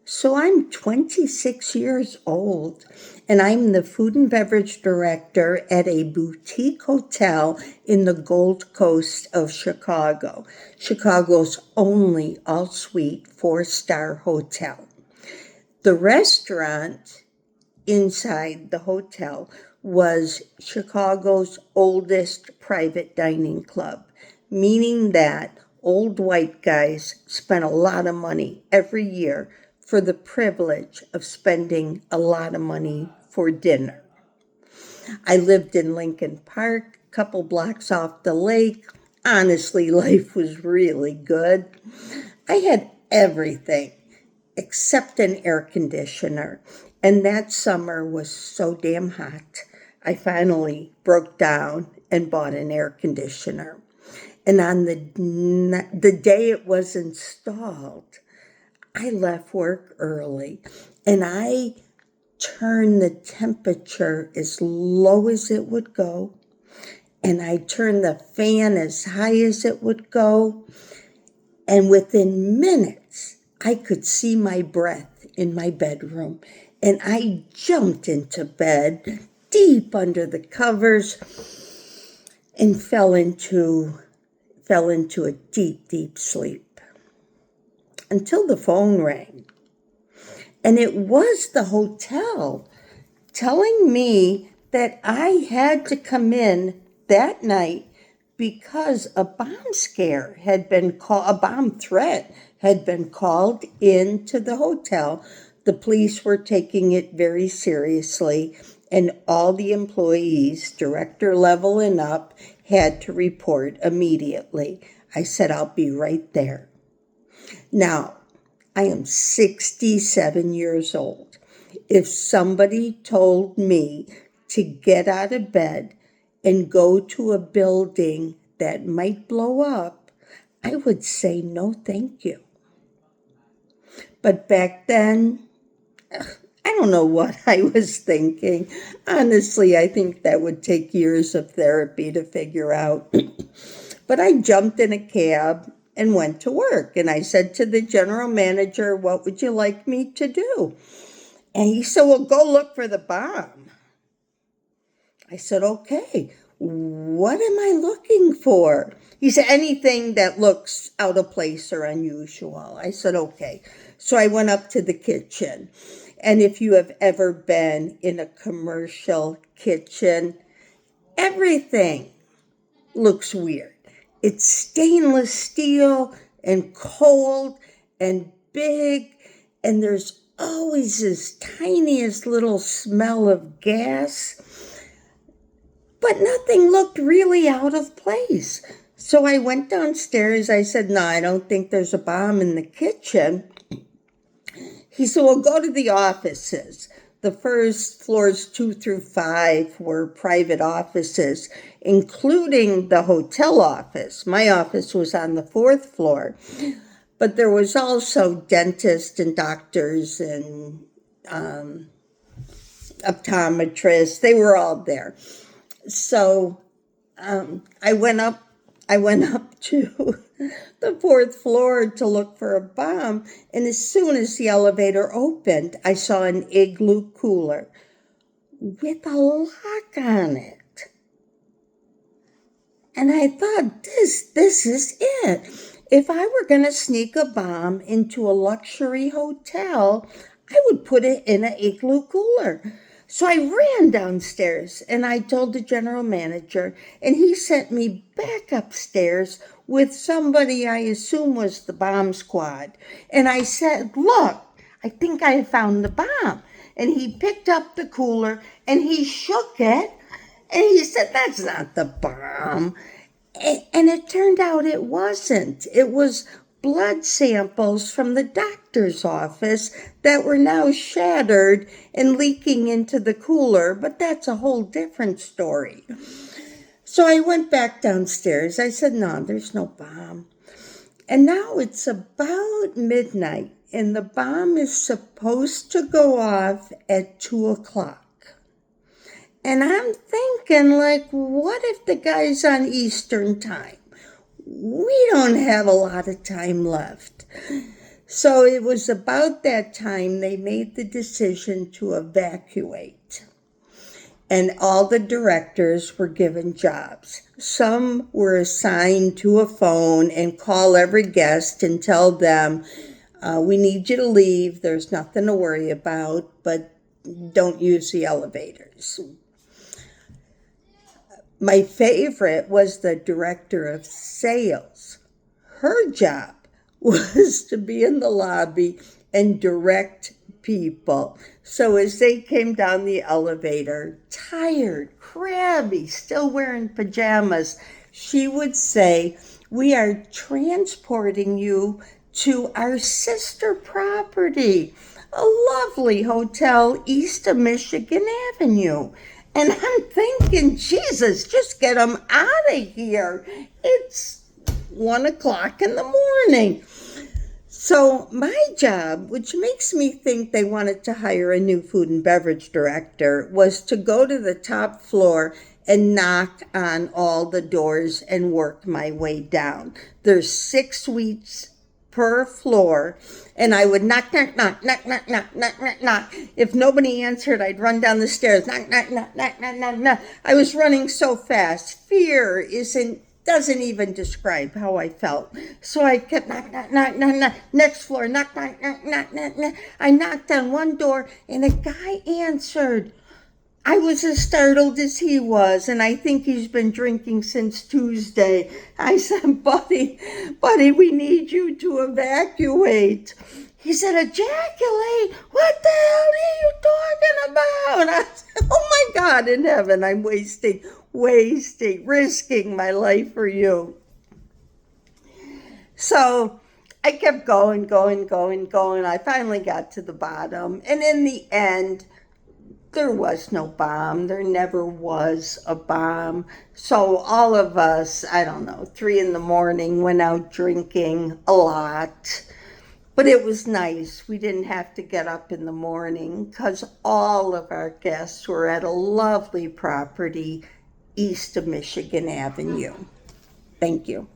So I'm 26 years old and I'm the food and beverage director at a boutique hotel in the Gold Coast of Chicago, Chicago's only all suite 4-star hotel. The restaurant inside the hotel was Chicago's oldest private dining club, meaning that old white guys spent a lot of money every year for the privilege of spending a lot of money for dinner. I lived in Lincoln Park, a couple blocks off the lake. Honestly, life was really good. I had everything except an air conditioner. And that summer was so damn hot, I finally broke down and bought an air conditioner. And on the day it was installed, I left work early and I turned the temperature as low as it would go. And I turned the fan as high as it would go. And within minutes, I could see my breath in my bedroom. And I jumped into bed, deep under the covers, and fell into a deep, deep sleep. Until the phone rang. And it was the hotel telling me that I had to come in that night because a bomb threat had been called into the hotel. The police were taking it very seriously, and all the employees, director level and up, had to report immediately. I said, I'll be right there. Now, I am 67 years old. If somebody told me to get out of bed and go to a building that might blow up, I would say no thank you. But back then, I don't know what I was thinking. Honestly, I think that would take years of therapy to figure out. But I jumped in a cab and went to work. And I said to the general manager, what would you like me to do? And he said, well, go look for the bomb. I said, okay, what am I looking for? He said, anything that looks out of place or unusual. I said, okay. So I went up to the kitchen. And if you have ever been in a commercial kitchen, everything looks weird. It's stainless steel and cold and big, and there's always this tiniest little smell of gas, but nothing looked really out of place. So I went downstairs. I said, no, I don't think there's a bomb in the kitchen. He said, well, go to the offices. The first floors 2 through 5 were private offices, including the hotel office. My office was on the 4th floor, but there was also dentists and doctors and optometrists. They were all there. So I went up to the 4th floor to look for a bomb. And as soon as the elevator opened, I saw an Igloo cooler with a lock on it. And I thought, this is it. If I were going to sneak a bomb into a luxury hotel, I would put it in an Igloo cooler. So I ran downstairs and I told the general manager, and he sent me back upstairs with somebody I assume was the bomb squad. And I said, look, I think I found the bomb. And he picked up the cooler and he shook it and he said, that's not the bomb. And it turned out it wasn't. It was blood samples from the doctor's office that were now shattered and leaking into the cooler, but that's a whole different story. So I went back downstairs. I said, no, there's no bomb. And now it's about midnight, and the bomb is supposed to go off at 2 o'clock. And I'm thinking, like, what if the guy's on Eastern time? We don't have a lot of time left. So it was about that time they made the decision to evacuate. And all the directors were given jobs. Some were assigned to a phone and call every guest and tell them, we need you to leave. There's nothing to worry about, but don't use the elevators. My favorite was the director of sales. Her job was to be in the lobby and direct people. So as they came down the elevator, tired, crabby, still wearing pajamas, she would say, "We are transporting you to our sister property, a lovely hotel east of Michigan Avenue." And I'm thinking, Jesus, just get them out of here. It's 1 o'clock in the morning. So my job, which makes me think they wanted to hire a new food and beverage director, was to go to the top floor and knock on all the doors and work my way down. There's 6 suites per floor, and I would knock, knock, knock, knock, knock, knock, knock, knock, knock. If nobody answered, I'd run down the stairs, knock, knock, knock, knock, knock, knock, knock. I was running so fast. Fear doesn't even describe how I felt. So I kept knock, knock, knock, knock, knock. Next floor, knock, knock, knock, knock, knock, knock. I knocked on one door, and a guy answered. I was as startled as he was, and I think he's been drinking since Tuesday. I said, buddy, we need you to evacuate. He said, ejaculate? What the hell are you talking about? I said, oh my God, in heaven, I'm risking my life for you. So I kept going. I finally got to the bottom, and in the end, there was no bomb. There never was a bomb. So all of us, 3 in the morning, went out drinking a lot. But it was nice. We didn't have to get up in the morning because all of our guests were at a lovely property east of Michigan Avenue. Thank you.